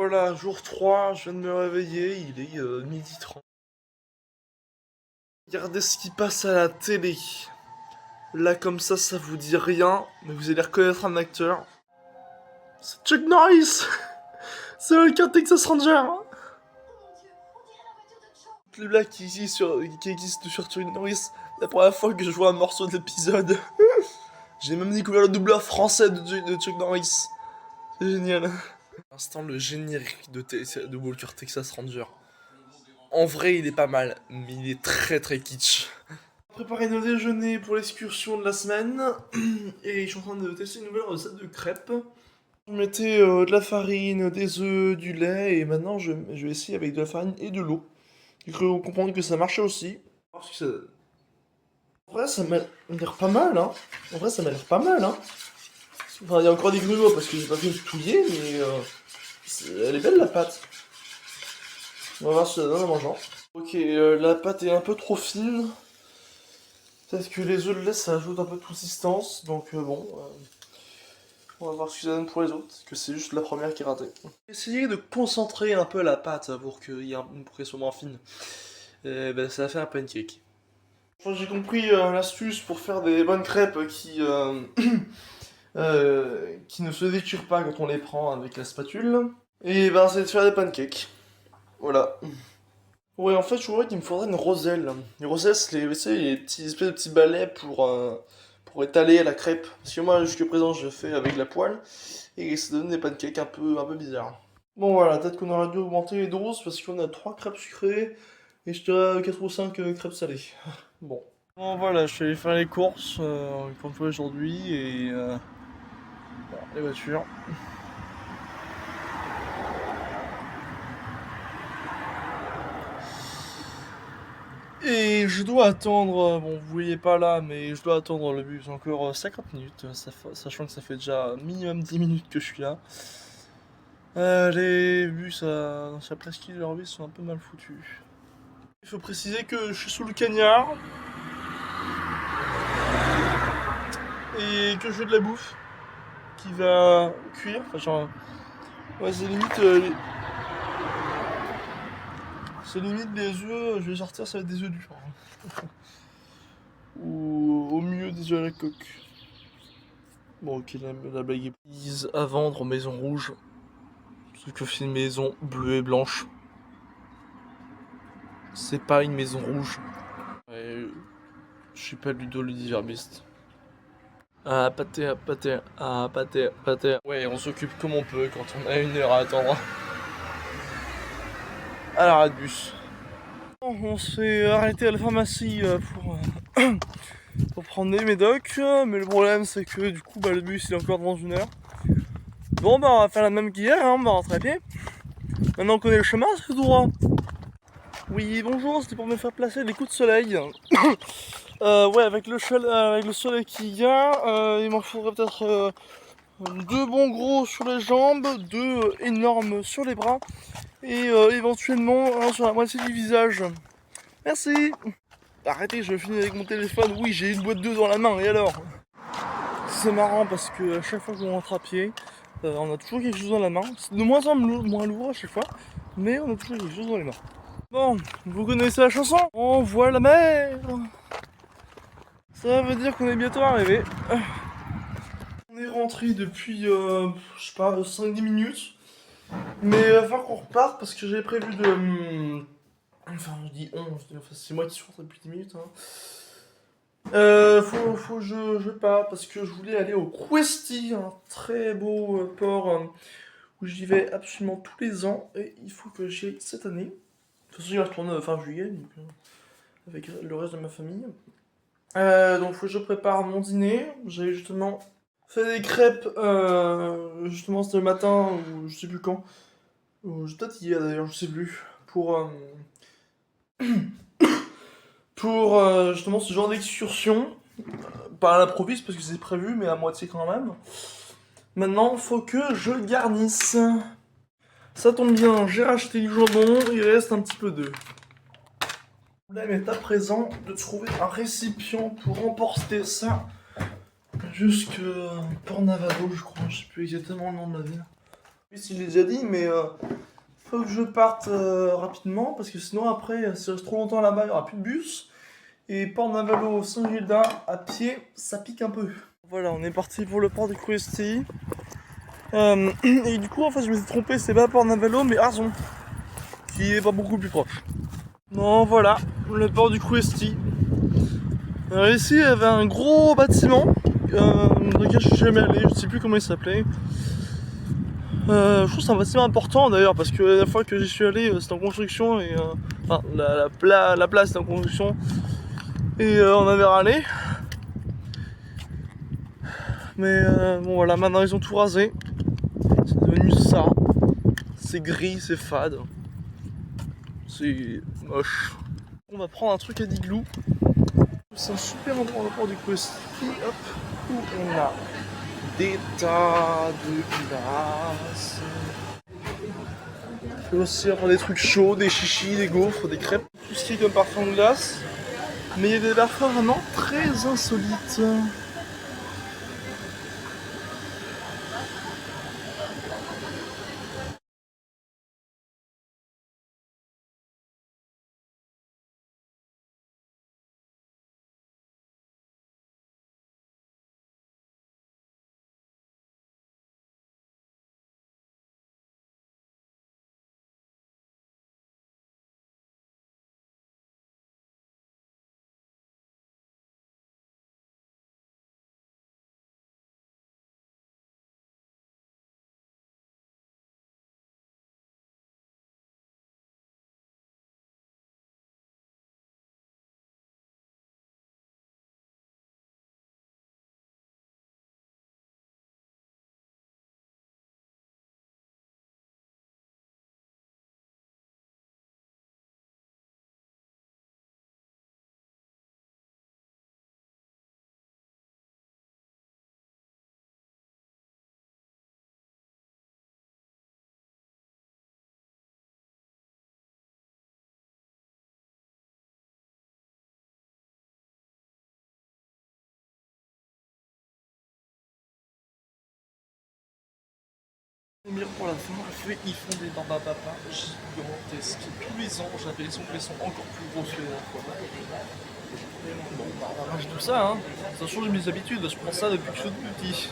voilà, jour 3, je viens de me réveiller, il est 12h30. Regardez ce qui passe à la télé. Là, comme ça vous dit rien, mais vous allez reconnaître un acteur. C'est Chuck Norris. C'est le cas Texas Ranger. Les blagues qui existent sur Chuck Norris, la première fois que je vois un morceau de l'épisode, j'ai même découvert le doubleur français de Chuck Norris. C'est génial. Pour l'instant, le générique de Walker Texas Ranger. En vrai, il est pas mal, mais il est très très kitsch. Préparer nos déjeuners pour l'excursion de la semaine, et je suis en train de tester une nouvelle recette de crêpes. Je mettais de la farine, des œufs, du lait, et maintenant je vais essayer avec de la farine et de l'eau. J'ai cru comprendre que ça marchait aussi. Parce que ça... En vrai, ça m'a l'air pas mal, hein. En vrai, ça m'a l'air pas mal, hein. Enfin, il y a encore des grumeaux parce que j'ai pas fait touiller, mais elle est belle la pâte. On va voir si ça donne en mangeant. Ok, la pâte est un peu trop fine. Peut-être que les œufs de lait ça ajoute un peu de consistance, donc bon. On va voir ce que ça donne pour les autres, que c'est juste la première qui est ratée. Essayez de concentrer un peu la pâte pour qu'elle soit moins fine. Et ben, ça va faire un pancake. Enfin, j'ai compris l'astuce pour faire des bonnes crêpes qui ne se déchirent pas quand on les prend avec la spatule. Et ben, c'est de faire des pancakes. Voilà. Ouais, en fait, je voudrais qu'il me faudrait une roselle. Les roselles, c'est les petits espèces de petits balais pour étaler la crêpe. Parce que moi, jusqu'à présent, je fais avec la poêle. Et ça donne des pancakes un peu bizarres. Bon, voilà, peut-être qu'on aurait dû augmenter les doses parce qu'on a 3 crêpes sucrées. Et je dirais 4 ou 5 crêpes salées. Bon. Bon, voilà, je suis allé faire les courses, comme fois aujourd'hui. Et bon, les voitures. Et je dois attendre, bon vous voyez pas là, mais je dois attendre le bus encore 50 minutes, sachant que ça fait déjà minimum 10 minutes que je suis là. Les bus sur la presqu'île de leur bus sont un peu mal foutus. Il faut préciser que je suis sous le cagnard. Et que je veux de la bouffe qui va cuire, enfin genre... Ouais c'est limite... C'est limite des œufs, je vais sortir ça va être des œufs durs. Ou au mieux des œufs à la coque. Bon ok, la blague est prise à vendre aux Maisons Rouges. Sauf que c'est une maison bleue et blanche. C'est pas une maison rouge. Ouais, je suis pas ludiverniste. Ah pâté, pâté, ah pâté, pâté. Ouais, on s'occupe comme on peut quand on a 1 heure à attendre. À l'arrêt de bus. On s'est arrêté à la pharmacie pour prendre des médocs, mais le problème c'est que du coup le bus il est encore dans 1 heure. Bon bah on va faire la même qu'hier, hein, on va rentrer à pied. Maintenant on connaît le chemin, c'est tout droit. Oui bonjour, c'était pour me faire placer des coups de soleil. Ouais avec le soleil qu'il y a, il m'en faudrait peut-être 2 bons gros sur les jambes, 2 énormes sur les bras et éventuellement un sur la moitié du visage. Merci. Arrêtez, je finis avec mon téléphone. Oui, j'ai une boîte d'œufs dans la main, et alors? C'est marrant parce que à chaque fois qu'on rentre à pied, on a toujours quelque chose dans la main. C'est de moins en moins lourd à chaque fois, mais on a toujours quelque chose dans les mains. Bon, vous connaissez la chanson? On voit la mer. Ça veut dire qu'on est bientôt arrivé. On est rentré depuis, je sais pas, 5-10 minutes. Mais il va falloir qu'on reparte parce que j'avais prévu de... Enfin, je dis on, c'est moi qui suis rentré depuis 10 minutes. Hein. Faut que je parte parce que je voulais aller au Questi, un très beau port où j'y vais absolument tous les ans et il faut que j'y aille cette année. De toute façon, il va retourner fin juillet donc, avec le reste de ma famille. Donc, faut que je prépare mon dîner. J'avais justement fait des crêpes, justement c'était le matin ou je sais plus quand. Peut-être hier d'ailleurs, je sais plus. Pour justement ce genre d'excursion, pas à l'improviste parce que c'est prévu, mais à moitié quand même. Maintenant, faut que je garnisse. Ça tombe bien, j'ai racheté du jambon, il reste un petit peu d'œuf. Le problème est à présent de trouver un récipient pour emporter ça jusque Port Navajo, je crois, je sais plus exactement le nom de la ville. Oui, si je l'ai déjà dit, mais Faut que je parte rapidement parce que sinon après, si je reste trop longtemps là-bas, il n'y aura plus de bus. Et Port-Navalo, Saint-Gilda, à pied, ça pique un peu. Voilà, on est parti pour le port de Cruesti. Et du coup, en fait, je me suis trompé, c'est pas Port-Navalo, mais Arzon, qui est pas beaucoup plus proche. Bon, voilà, le port du Cruesti. Alors ici, il y avait un gros bâtiment, dans lequel je suis jamais allé, je sais plus comment il s'appelait. Je trouve que c'est un bâtiment important d'ailleurs, parce que la fois que j'y suis allé, c'était en construction, et enfin, la place était en construction, et on avait râlé. Mais bon voilà, maintenant ils ont tout rasé. C'est devenu ça. C'est gris, c'est fade. C'est moche. On va prendre un truc à d'igloo. C'est un super endroit au port du Cruesti, hop, où on a des tas de glace. On peut aussi avoir des trucs chauds, des chichis, des gaufres, des crêpes, tout ce qui est comme parfum de glace. Mais il y a des parfums vraiment très insolites. Pour la fin, ils font des barbapapa gigantesques. Tous les ans, j'ai l'impression qu'elles sont encore plus grosses que la dernière fois. Bon, bah, on mange tout ça, hein. Ça change mes habitudes, je prends ça depuis que je suis tout petit.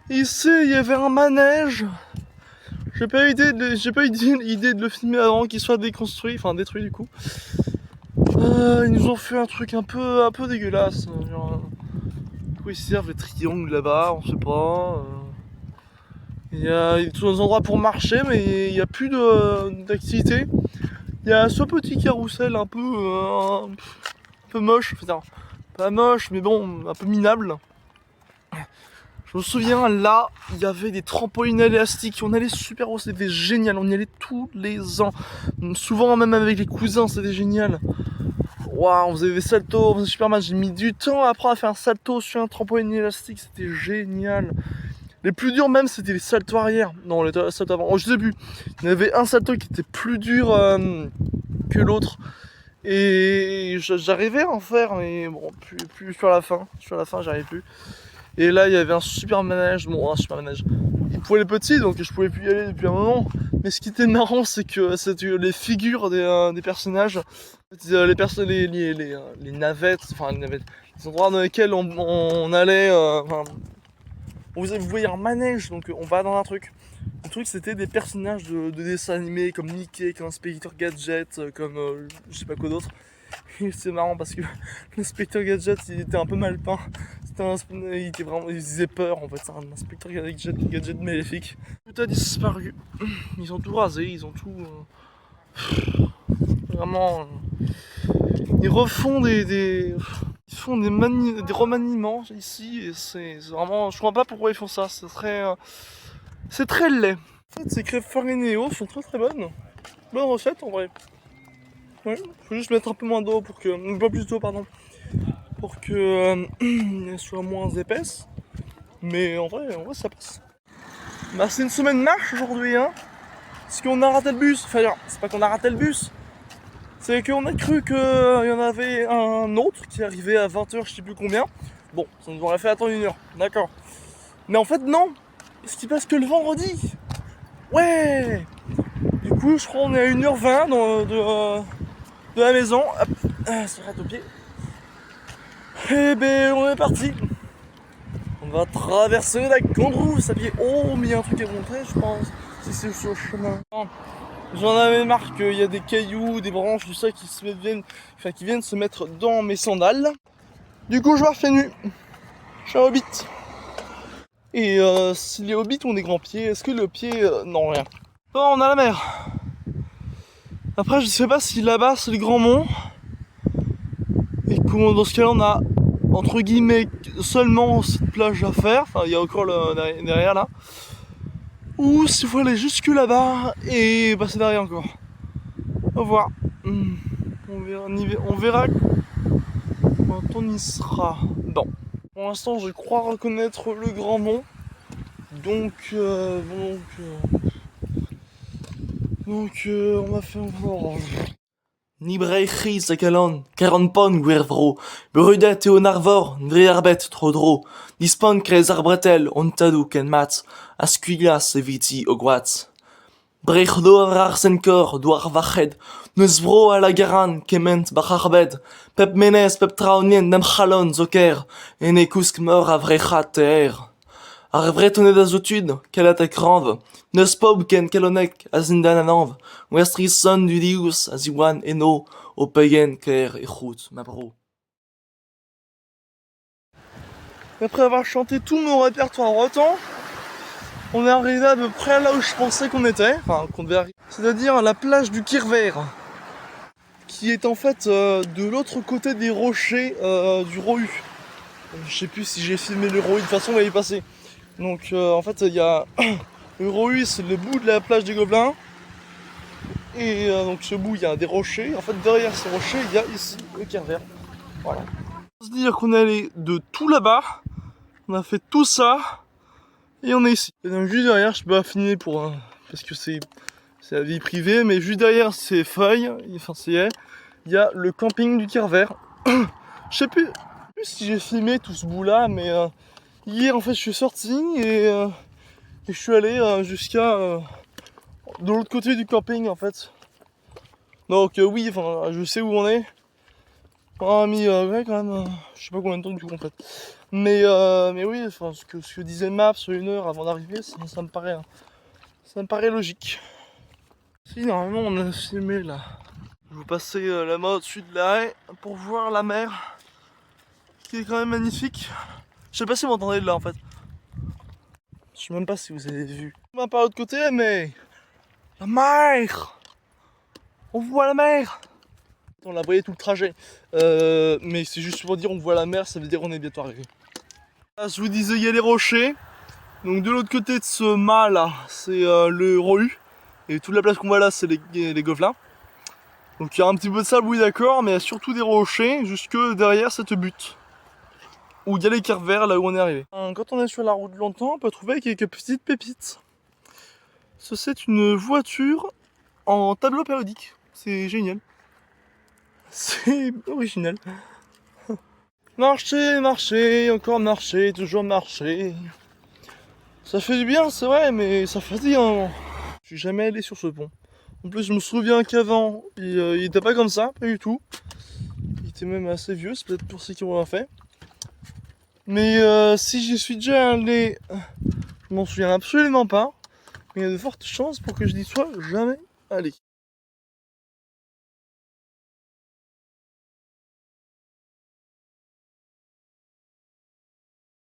Ici, il y avait un manège. J'ai pas eu idée de le filmer avant qu'il soit déconstruit, enfin détruit du coup. Ils nous ont fait un truc un peu dégueulasse. Genre, pourquoi ils servent les triangles là-bas, on sait pas. Il y a tous les endroits pour marcher, mais il n'y a plus d'activité. Il y a ce petit carrousel un peu moche, enfin, pas moche, mais bon, un peu minable. Je me souviens, là, il y avait des trampolines élastiques, on allait super haut, c'était génial, on y allait tous les ans. Souvent, même avec les cousins, c'était génial. Waouh, on faisait des saltos, on faisait super mal. J'ai mis du temps à apprendre à faire un salto sur un trampoline élastique, c'était génial. Les plus durs même, c'était les saltos arrière. Non, les saltos avant, oh, je sais plus. Il y avait un salto qui était plus dur que l'autre. Et j'arrivais à en faire, mais bon, plus sur la fin. Sur la fin, j'arrivais plus. Et là, il y avait un super manège. Bon, un super manège. Pour les petits, donc je pouvais plus y aller depuis un moment. Mais ce qui était marrant, c'est que c'était les figures des personnages, les navettes, enfin les navettes, les endroits dans lesquels on allait. Enfin, vous voyez un manège, donc on va dans un truc. Le truc, c'était des personnages de dessins animés comme Mickey, comme Inspecteur Gadget, comme je sais pas quoi d'autre. Et c'est marrant parce que l'inspecteur Gadget, il était un peu mal peint. Il était vraiment, il faisait peur en fait. C'est un inspecteur Gadget maléfique. Tout a disparu. Ils ont tout rasé, ils ont tout. Vraiment. Ils refont ils font des remaniements ici et c'est vraiment. Je comprends pas pourquoi ils font ça. C'est très laid. En fait, ces crêpes farinéo sont très très bonnes. Bonne recette en vrai. Ouais, faut juste mettre un peu moins d'eau pour que. Pas plus d'eau, pardon. Pour que elles soient moins épaisses. Mais en vrai ça passe. Bah c'est une semaine marche aujourd'hui hein. Parce qu'on a raté le bus. Enfin c'est pas qu'on a raté le bus. C'est qu'on a cru qu'il y en avait un autre qui arrivait à 20h, je sais plus combien. Bon, ça nous aurait fait attendre 1 heure, d'accord. Mais en fait non. Ce qui passe que le vendredi. Ouais. Du coup je crois qu'on est à 1h20 de la maison. Hop, ça rate au pied. Et ben on est parti. On va traverser la Condrousse à pied. Oh, mais il y a un truc à montrer, je pense. Si c'est sur le chemin. J'en avais marre qu'il y a des cailloux, des branches, tout ça qui viennent se mettre dans mes sandales. Du coup, je marche nu. Je suis un hobbit. Et si les hobbits ont des grands pieds, est-ce que le pied. Non, rien. Non, on a la mer. Après, je sais pas si là-bas c'est le Grand Mont. Et que dans ce cas-là, on a entre guillemets seulement cette plage à faire. Enfin, il y a encore derrière là. Ou s'il faut aller jusque là-bas et passer derrière encore. On va voir. On verra quand on y sera. Bon. Pour l'instant, je crois reconnaître le Grand Mont. Donc, on va faire encore. Nibrechi sakalon, 40 pon guervro, brudet eo narvor, drearbet trodro, dispon krez arbretel, ontadou ken mat, askuigas eviti ogwat. Brechdo ar senkor, doar vached, neus vro a la garan, kement bacharbed, pep menez, pep traonien, nam chalon zoker, ene kousk mor a vrechat ter. Ar vretoned a zotud, kalat a kranv, neus pob ken kalonek a zindan ananv, westris son du dius a ziwan eno, o payen ker e chout, ma bro. Après avoir chanté tout mon répertoire en rotant, on est arrivé à peu près là où je pensais qu'on était, enfin qu'on devait arriver. C'est-à-dire la plage du Kirver, qui est en fait de l'autre côté des rochers du Rohu. Je sais plus si j'ai filmé le Rohu, de toute façon on va y passer. Donc en fait il y a le Rohu, c'est le bout de la plage des Gobelins. Et donc ce bout il y a des rochers. En fait derrière ces rochers il y a ici le Kirver. Voilà. On va se dire qu'on est allé de tout là-bas. On a fait tout ça. Et on est ici. Et donc juste derrière, je peux pas filmer parce que c'est la vie privée, mais juste derrière ces feuilles, enfin il y a le camping du Kirver. Je sais plus si j'ai filmé tout ce bout là, mais hier en fait je suis sorti et je suis allé jusqu'à de l'autre côté du camping en fait. Donc oui, enfin je sais où on est. On a mis ouais, quand même, je sais pas combien de temps du coup en fait. Mais oui, enfin, ce que disait Map sur 1 heure avant d'arriver, ça me paraît logique. Si normalement on a filmé là. Je vais passer la main au-dessus de la haie pour voir la mer, qui est quand même magnifique. Je sais pas si vous m'entendez de là en fait. Je sais même pas si vous avez vu. On par l'autre côté, mais la mer. On voit la mer. On la voyait tout le trajet. Mais c'est juste pour dire on voit la mer, ça veut dire on est bientôt arrivé. Là, je vous disais, il y a les rochers. Donc de l'autre côté de ce mât là, c'est le Rohu. Et toute la place qu'on voit là, c'est les Gobelins. Donc il y a un petit peu de sable, oui d'accord, mais il y a surtout des rochers jusque derrière cette butte. Où il y a les Kirver, là où on est arrivé. Quand on est sur la route longtemps, on peut trouver quelques petites pépites. C'est une voiture en tableau périodique. C'est génial. C'est original. Marcher, marcher, encore marcher, toujours marcher. Ça fait du bien, c'est vrai, mais ça fatigue un moment. Je suis jamais allé sur ce pont. En plus, je me souviens qu'avant, il était pas comme ça, pas du tout. Il était même assez vieux, c'est peut-être pour ça qu'ils l'ont fait. Mais si j'y suis déjà allé, je m'en souviens absolument pas. Mais il y a de fortes chances pour que je n'y sois jamais allé.